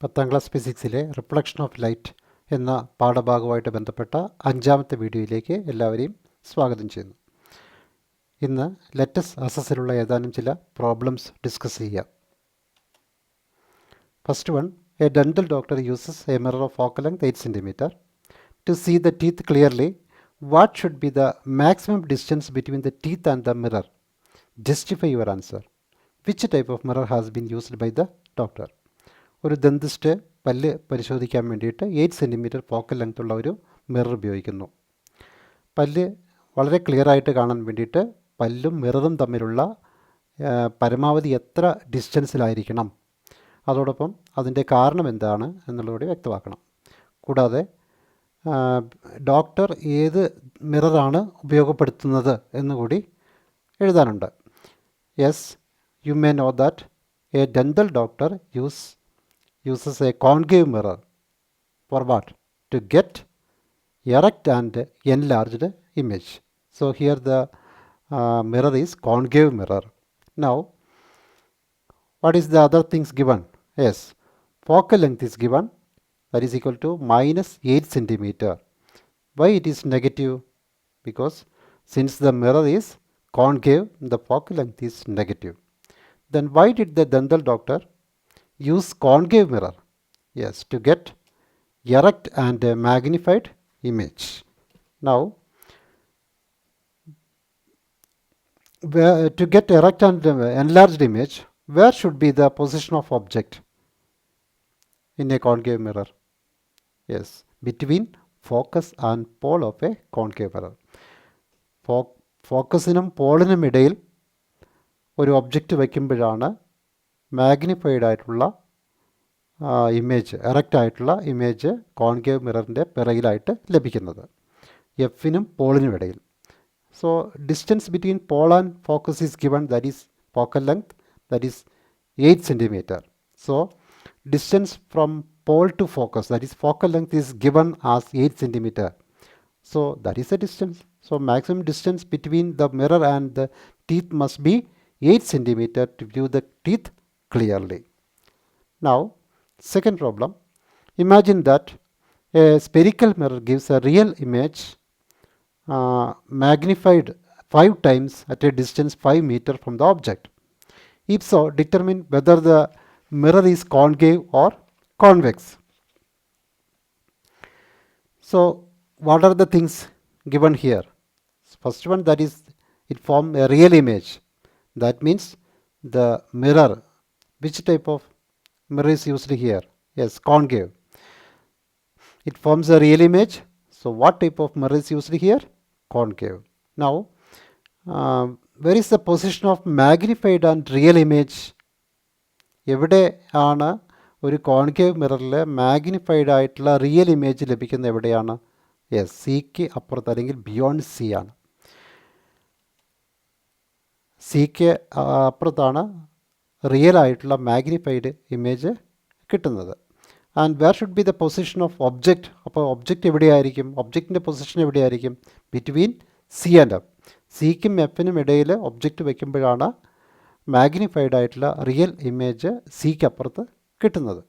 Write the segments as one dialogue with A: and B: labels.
A: 10ാം class ഫിസിക്സിലെ reflection of light എന്ന പാഠഭാഗവുമായിട്ട് ബന്ധപ്പെട്ട 5ാമത്തെ വീഡിയോയിലേക്ക് എല്ലാവരെയും സ്വാഗതം ചെയ്യുന്നു. ഇന്ന് ലെറ്റസ് അസസിലുള്ള ഏതാനും ചില പ്രോബ്ലംസ് ഡിസ്കസ് ചെയ്യാം. First one, A dental doctor uses A mirror of focal length 8 cm to see the teeth clearly. What should be the maximum distance between the teeth and the mirror? Justify your answer. Which type of mirror has been used by the doctor? ഒരു dentist പല്ല് പരിശോധിക്കാൻ വേണ്ടിയിട്ട് 8 cm focal length ഉള്ള ഒരു mirror ഉപയോഗിക്കുന്നു. പല്ല് വളരെ clear ആയിട്ട് കാണാൻ വേണ്ടിയിട്ട് പല്ലും മിററും തമ്മിലുള്ള പരമാവധി എത്ര ഡിസ്റ്റൻസിലായിരിക്കണം, അതോടൊപ്പം അതിൻ്റെ കാരണം എന്താണ് എന്നുള്ളതുകൂടി വ്യക്തമാക്കണം. കൂടാതെ ഡോക്ടർ ഏത് മിററാണ് ഉപയോഗപ്പെടുത്തുന്നത് എന്നുകൂടി എഴുതാനുണ്ട്. Yes, you may know that a dental doctor uses a concave mirror for what? To get erect and enlarged image. So here the mirror is concave mirror. Now what is the other things given? Yes, focal length is given, that is equal to minus 8 cm. Why it is negative? Because since the mirror is concave, the focal length is negative. Then why did the dental doctor use concave mirror? Yes, to get erect and magnified image. Now to get erect and enlarged image, where should be the position of object in a concave mirror? Yes, between focus and pole of a concave mirror. ഫോക്കസിനും പോളിനും ഇടയിൽ ഒരു object വയ്ക്കുമ്പോഴാണ് magnified ആയിട്ടുള്ള image, erect ആയിട്ടുള്ള image concave മിററിൻ്റെ പിറകിലായിട്ട് ലഭിക്കുന്നത്, എഫിനും പോളിനും ഇടയിൽ. So distance between pole and focus is given, that is focal length, that is 8 cm. So distance from pole to focus, that is focal length is given as 8 cm. So that is the distance. So maximum distance between the mirror and the teeth must be 8 cm to view the teeth clearly. Now second problem, imagine that a spherical mirror gives a real image magnified 5 times at a distance 5 meter from the object. If so, determine whether the mirror is concave or convex. So what are the things given here? First one, that is it forms a real image. That means the mirror, which type of mirror is used here? Yes, concave. It forms a real image. So what type of mirror is used here? Concave. Now where is the position of magnified and real image? എവിടെ ആണ് ഒരു concave മിററിൽ magnified ആയിട്ടുള്ള real image ലഭിക്കുന്നത്? എവിടെയാണ്? Yes, സിക്ക് അപ്പുറത്ത്, അല്ലെങ്കിൽ beyond C ആണ്. സിക്ക് അപ്പുറത്താണ് റിയൽ ആയിട്ടുള്ള മാഗ്നിഫൈഡ് ഇമേജ് കിട്ടുന്നത്. And where should be the position of object. അപ്പോൾ ഒബ്ജക്റ്റ് എവിടെയായിരിക്കും? ഒബ്ജക്റ്റിൻ്റെ പൊസിഷൻ എവിടെയായിരിക്കും? Between C and F. സിക്കും എഫിനും ഇടയിൽ ഒബ്ജക്റ്റ് വയ്ക്കുമ്പോഴാണ് മാഗ്നിഫൈഡ് ആയിട്ടുള്ള റിയൽ ഇമേജ് സിക്ക് അപ്പുറത്ത് കിട്ടുന്നത്.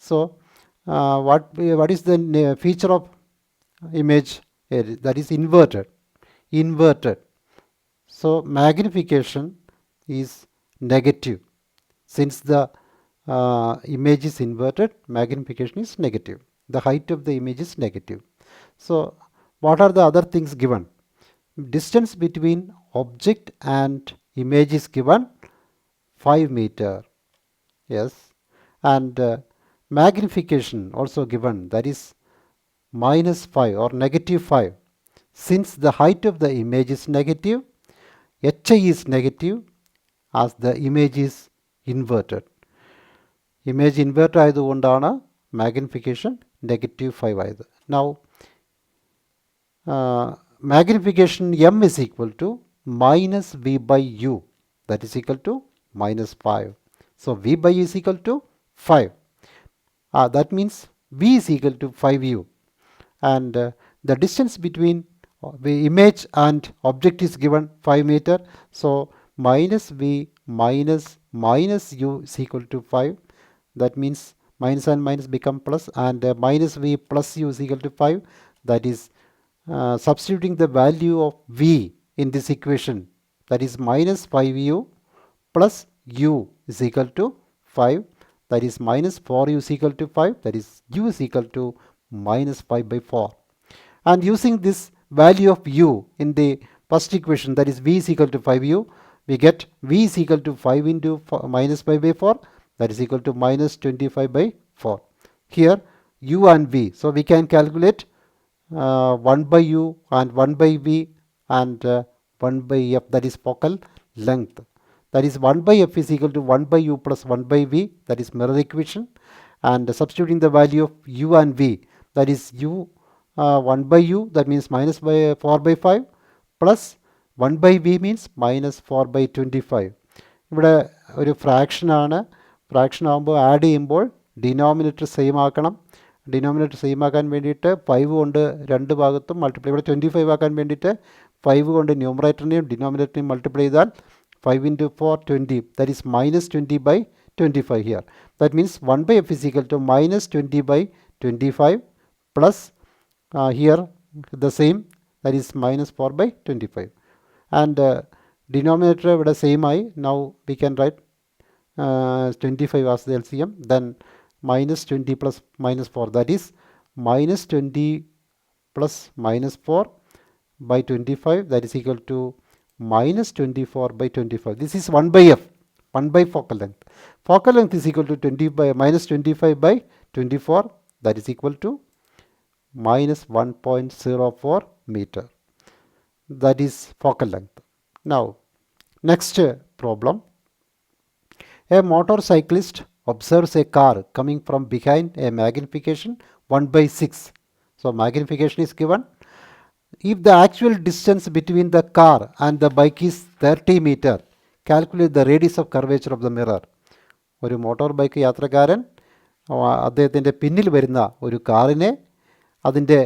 A: So what is the feature of image? That is inverted. So magnification is negative. Since the image is inverted, magnification is negative. The height of the image is negative. So what are the other things given? Distance between object and image is given 5 meter. Yes, and magnification also given, that is minus 5 or negative 5. Since the height of the image is negative, HI is negative as the image is inverted. Image inverted ആയതുകൊണ്ടാണ് magnification -5 ആയത്. Now magnification m is equal to minus v by u, that is equal to minus 5. So v by u is equal to 5. That means v is equal to 5u. And the distance between the image and object is given 5 meter. So minus v minus u is equal to 5. That means minus and minus become plus, and minus v plus u is equal to 5. That is substituting the value of v in this equation, that is minus 5u plus u is equal to 5, that is minus 4u is equal to 5, that is u is equal to minus 5 by 4. And using this value of u in the first equation, that is v is equal to 5u, we get v is equal to 5 into minus 5 by 4, that is equal to minus 25 by 4. Here u and v, so we can calculate 1 by u and 1 by v and 1 by f, that is focal length. That is 1 by f is equal to 1 by u plus 1 by v, that is mirror equation, and substituting the value of u and v, that is u 1 by u, that means minus by 4 by 5, plus 1 by v means minus 4 by 25. ഇവിടെ ഒരു ഫ്രാക്ഷനാണ്. Fraction ആകുമ്പോൾ add ചെയ്യുമ്പോൾ denominator same ആക്കണം. Denominator same ആക്കാൻ വേണ്ടിയിട്ട് 5 കൊണ്ട് രണ്ട് ഭാഗത്തും മൾട്ടിപ്ലൈ, ഇവിടെ 25 ആക്കാൻ വേണ്ടിയിട്ട് 5 കൊണ്ട് ന്യൂമറേറ്ററിനെയും ഡിനോമിനേറ്ററിനെയും മൾട്ടിപ്ലൈ ചെയ്താൽ 5 into 4 20, that is minus 20 by 25 here. That means 1 by f is equal to minus 20 by 25 plus here the same, that is minus 4 by 25. And denominator with the same I, now we can write 25 as the LCM, then minus 20 plus minus 4, that is minus 20 plus minus 4 by 25, that is equal to minus 24 by 25. This is 1 by f, 1 by focal length. Focal length is equal to 20 by minus 25 by 24, that is equal to minus 1.04 meter. That is focal length. Now next problem. A motorcyclist observes a car coming from behind a magnification 1 by 6. So magnification is given. If the actual distance between the car and the bike is 30 meter, calculate the radius of curvature of the mirror. ഒരു motor bike യാത്രക്കാരൻ അദ്ദേഹത്തിൻ്റെ പിന്നിൽ വരുന്ന ഒരു കാറിനെ അതിൻ്റെ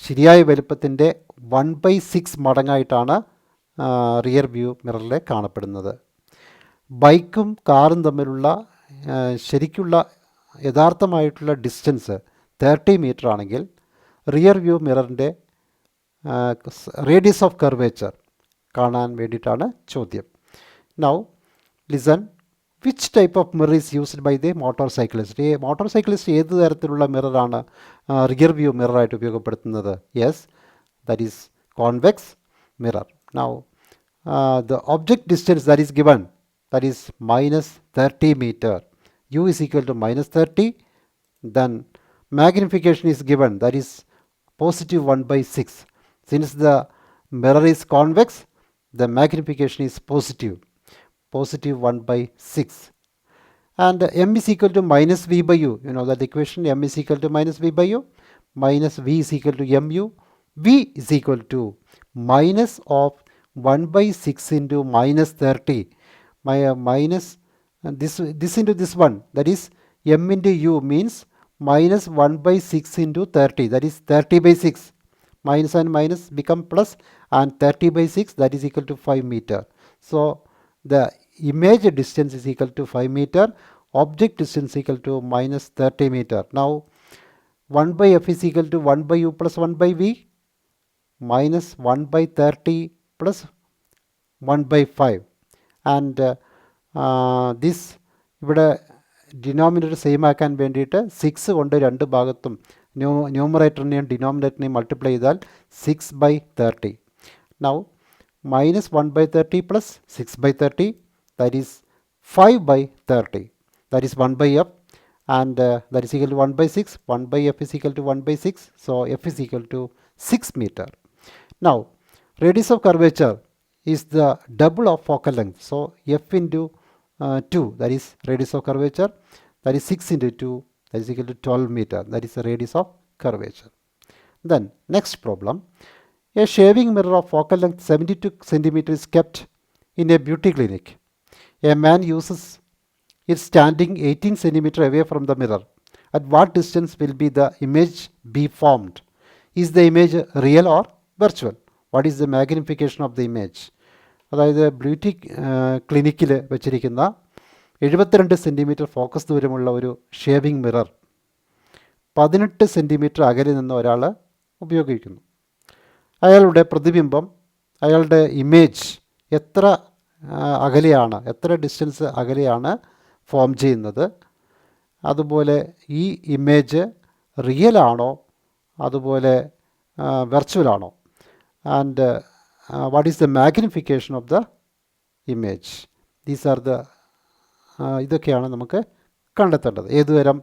A: ശരിയായ വലുപ്പത്തിൻ്റെ 1/6 മടങ്ങായിട്ടാണ് rear view മിററിൽ കാണപ്പെടുന്നത്. ബൈക്കും കാറും തമ്മിലുള്ള ശരിക്കുള്ള യഥാർത്ഥമായിട്ടുള്ള ഡിസ്റ്റൻസ് 30 മീറ്റർ ആണെങ്കിൽ റിയർ വ്യൂ മിററിൻ്റെ റേഡിയസ് ഓഫ് കർവേച്ചർ കാണാൻ വേണ്ടിയിട്ടാണ് ചോദ്യം. Now listen, which type of mirror is used by the motorcyclist? ഈ മോട്ടോർ സൈക്ലിസ്റ്റ് ഏത് തരത്തിലുള്ള മിററാണ് റിയർ വ്യൂ മിററായിട്ട് ഉപയോഗപ്പെടുത്തുന്നത്? Yes, that is convex mirror. Now the object distance that is given, that is minus 30 meter, u is equal to minus 30, then magnification is given, that is positive 1 by 6. Since the mirror is convex, the magnification is positive 1 by 6, and m is equal to minus v by u. You know that equation, m is equal to minus v by u, minus v is equal to mu. V is equal to minus of 1 by 6 into minus 30, minus this into this one, that is m into u means minus 1 by 6 into 30, that is 30 by 6. Minus and minus become plus, and 30 by 6, that is equal to 5 meter. So the image distance is equal to 5 meter, object distance equal to minus 30 meter. Now 1 by f is equal to 1 by u plus 1 by v, minus 1 by 30 plus 1 by 5, and this ഇവിടെ denominator same ആക്കാൻ വേണ്ടിയിട്ട് 6 കൊണ്ട് രണ്ട് ഭാഗത്തും ന്യൂമറേറ്ററിനെയും ഡിനോമിനേറ്ററിനെയും multiply ചെയ്താൽ 6 by 30. Now minus 1 by 30 plus 6 by 30, that is 5 by 30, that is 1 by f, and that is equal to 1 by 6. 1 by f is equal to 1 by 6, so f is equal to 6 meter. Now radius of curvature is the double of focal length, so f into 2, that is radius of curvature, that is 6 into 2, that is equal to 12 meter, that is the radius of curvature. Then next problem, a shaving mirror of focal length 72 centimeter is kept in a beauty clinic. A man uses it standing 18 centimeter away from the mirror. At what distance will be the image be formed? Is the image real or virtual? What is the magnification of the image? അതായത് beauty ക്ലിനിക്കിൽ വെച്ചിരിക്കുന്ന 72 centimetre focus ദൂരമുള്ള ഒരു shaving mirror 18 centimetre അകലെ നിന്ന് ഒരാൾ ഉപയോഗിക്കുന്നു. അയാളുടെ പ്രതിബിംബം, അയാളുടെ ഇമേജ് എത്ര അകലെയാണ്, എത്ര ഡിസ്റ്റൻസ് അകലെയാണ് ഫോം ചെയ്യുന്നത്, അതുപോലെ ഈ ഇമേജ് റിയൽ ആണോ അതുപോലെ വെർച്വൽ ആണോ, and what is the magnification of the image. These are the ഇതൊക്കെയാണ് നമുക്ക് കണ്ടെത്തേണ്ടത്. ഏതുതരം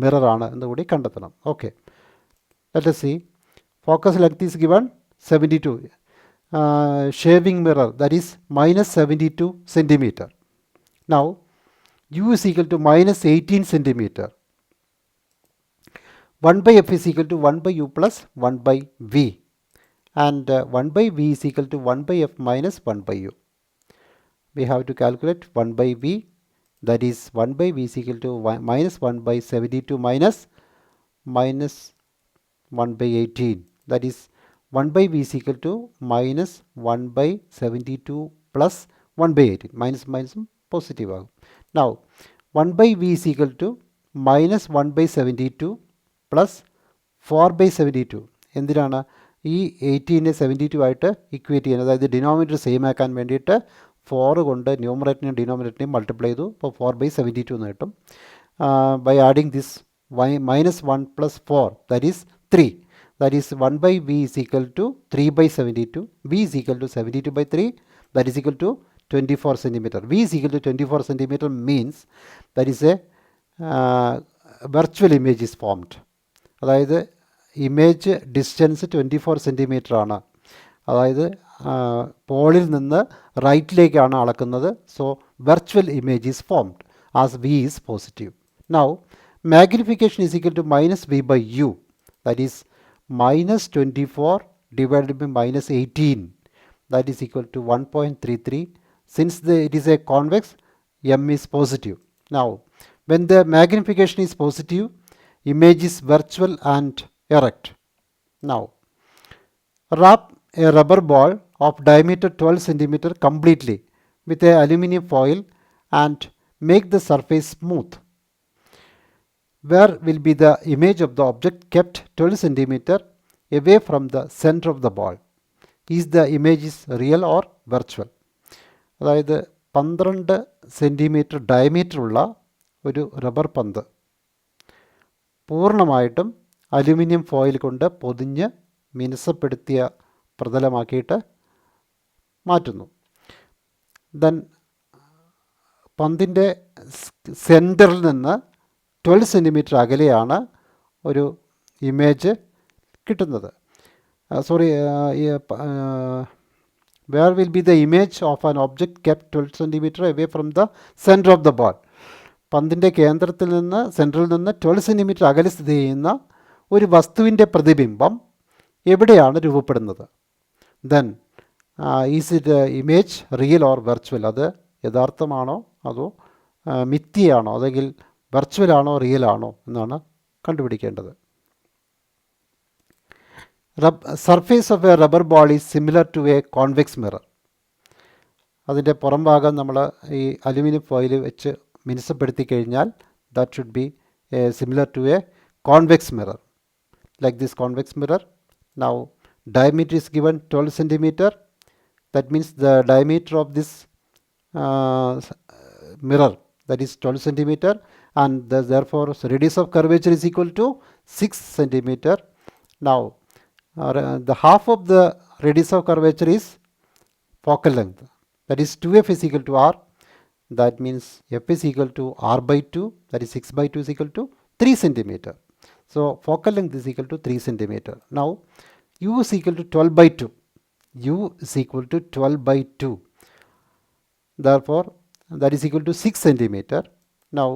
A: മിററാണ് എന്ന് കൂടി കണ്ടെത്തണം. Okay, let us see. Focus length is given 72. Shaving mirror, that is minus 72 centimeter. Now u is equal to minus 18 centimeter. 1 by f is equal to 1 by u plus 1 by v, and 1 by v is equal to 1 by f minus 1 by u. We have to calculate 1 by v, that is 1 by v is equal to minus 1 by 72 minus 1 by 18, that is 1 by v is equal to minus 1 by 72 plus 1 by 18, minus minus positive ആകും. Now 1 by v is equal to minus 1 by 72 plus 4 by 72. എന്തിനാണ് ഈ 18നെ 72 ആയിട്ട് equate ചെയ്യുന്നത്? അതായത് denominator same ആക്കാൻ വേണ്ടിയിട്ട് 4 കൊണ്ട് ന്യൂമറേറ്ററിനെയും ഡിനോമിനേറ്ററിനെയും multiply ചെയ്തു. അപ്പോൾ 4 by 72 എന്ന് കിട്ടും. By adding this minus 1 plus 4, that is 3. That is 1 by v is equal to 3 by 72. v is equal to 72 by 3, that is equal to 24 centimeter. v is equal to 24 centimeter means that is a virtual image is formed. അതായത് image distance 24 centimetre ആണ്. അതായത് പോളിൽ നിന്ന് റൈറ്റിലേക്കാണ് അളക്കുന്നത്. So virtual image is formed as v is positive. Now magnification is equal to minus v by u, that is minus 24 divided by minus 18, that is equal to 1.33. Since it is a convex, m is positive. Now when the magnification is positive, image is virtual and erect. Now wrap a rubber ball of diameter 12 centimeter completely with a aluminium foil and make the surface smooth. Where will be the image of the object kept 12 centimeter away from the center of the ball? Is the image is real or virtual? അതായത് 12 centimetre diameter ഉള്ള ഒരു rubber പന്ത് പൂർണ്ണമായിട്ടും aluminium foil കൊണ്ട് പൊതിഞ്ഞ് മിനുസപ്പെടുത്തിയ പ്രതലമാക്കിയിട്ട് മാറ്റുന്നു. Then പന്തിൻ്റെ സെൻറ്ററിൽ നിന്ന് 12 സെൻറ്റിമീറ്റർ അകലെയാണ് ഒരു ഇമേജ് കിട്ടുന്നത്. where will be the image of an object kept 12 centimeter away from the center of the ball? പന്തിൻ്റെ കേന്ദ്രത്തിൽ നിന്ന്, സെൻറ്ററിൽ നിന്ന് 12 സെൻറ്റിമീറ്റർ അകലെ സ്ഥിതി ചെയ്യുന്ന ഒരു വസ്തുവിൻ്റെ പ്രതിബിംബം എവിടെയാണ് രൂപപ്പെടുന്നത്? Then is it image real or virtual? അത് യഥാർത്ഥമാണോ അതോ മിഥ്യയാണോ, അല്ലെങ്കിൽ വെർച്വൽ ആണോ റിയൽ ആണോ എന്നാണ് കണ്ടുപിടിക്കേണ്ടത്. Surface of a rubber ball is similar to a convex mirror. അതിൻ്റെ പുറം ഭാഗം നമ്മൾ ഈ അലുമിനിയം ഫോയിൽ വെച്ച് മിനുസപ്പെടുത്തി കഴിഞ്ഞാൽ that should be similar to a convex mirror, like this convex mirror. Now diameter is given 12 centimeter. That means the diameter of this mirror, that is 12 centimeter, and therefore radius of curvature is equal to 6 centimeter. Now the half of the radius of curvature is focal length, that is 2f is equal to r. That means f is equal to r by 2, that is 6 by 2 is equal to 3 centimeter. So focal length is equal to 3 centimeter. Now u is equal to 12 by 2. u is equal to 12 by 2. Therefore that is equal to 6 centimeter. Now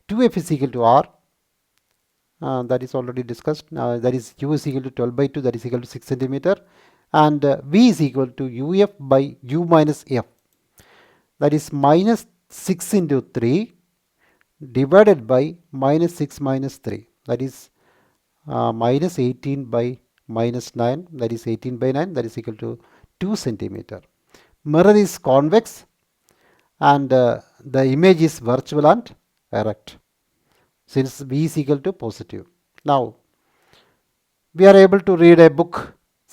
A: 2f is equal to r. That is already discussed. That is u is equal to 12 by 2, that is equal to 6 centimeter. And v is equal to uf by u minus f. That is minus 6 into 3 divided by minus 6 minus 3. That is minus 18 by minus 9, that is 18 by 9, that is equal to 2 centimeter. Mirror is convex and the image is virtual and erect. since V is equal to positive. Now, we are able to read a book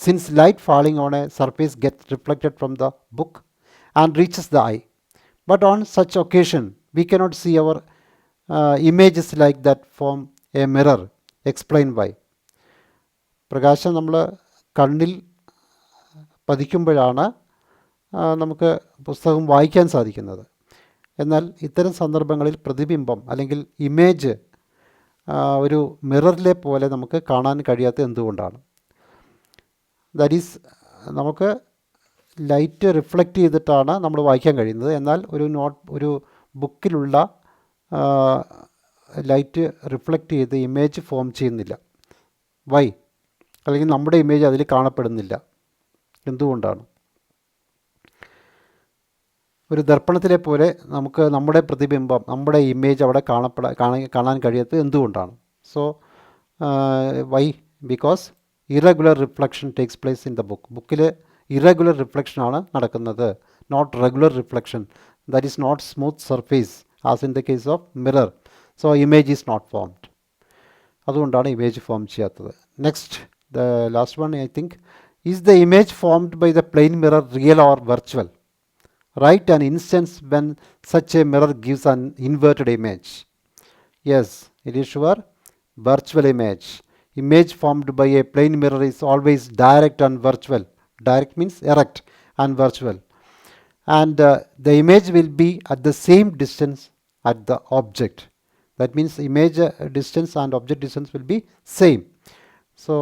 A: since light falling on a surface gets reflected from the book and reaches the eye. But on such occasion, we cannot see our images like that from a mirror. Explain why. പ്രകാശം നമ്മൾ കണ്ണിൽ പതിക്കുമ്പോഴാണ് നമുക്ക് പുസ്തകം വായിക്കാൻ സാധിക്കുന്നത്. എന്നാൽ ഇത്തരം സന്ദർഭങ്ങളിൽ പ്രതിബിംബം അല്ലെങ്കിൽ ഇമേജ് ഒരു മിററിലെ പോലെ നമുക്ക് കാണാൻ കഴിയാത്ത എന്തുകൊണ്ടാണ്? ദാറ്റ് ഈസ്, നമുക്ക് ലൈറ്റ് റിഫ്ലക്റ്റ് ചെയ്തിട്ടാണ് നമ്മൾ വായിക്കാൻ കഴിയുന്നത്. എന്നാൽ ഒരു ബുക്കിലുള്ള ലൈറ്റ് റിഫ്ലക്റ്റ് ചെയ്ത് ഇമേജ് ഫോം ചെയ്യുന്നില്ല. വൈ? അല്ലെങ്കിൽ നമ്മുടെ ഇമേജ് അതിൽ കാണപ്പെടുന്നില്ല. എന്തുകൊണ്ടാണ്? ഒരു ദർപ്പണത്തിലെ പോലെ നമുക്ക് നമ്മുടെ പ്രതിബിംബം, നമ്മുടെ ഇമേജ് അവിടെ കാണാൻ കഴിയാത്തത് എന്തുകൊണ്ടാണ്? So why? Because irregular reflection takes place in the book. ബുക്കിൽ ഇറഗുലർ റിഫ്ലക്ഷനാണ് നടക്കുന്നത്, not regular reflection. That is not smooth surface as in the case of mirror. So image is not formed. അതുകൊണ്ടാണ് image form ചെയ്യാത്തത്. Next, the last one I think, is the image formed by the plane mirror real or virtual? Write an instance when such a mirror gives an inverted image. Yes, it is sure. Virtual image. Image formed by a plane mirror is always direct and virtual. Direct means erect and virtual. And the image will be at the same distance at the object. That means image distance and object distance will be same. So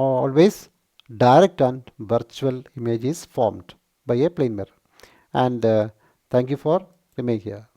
A: always direct and virtual image is formed by a plane mirror. And thank you for remaining here.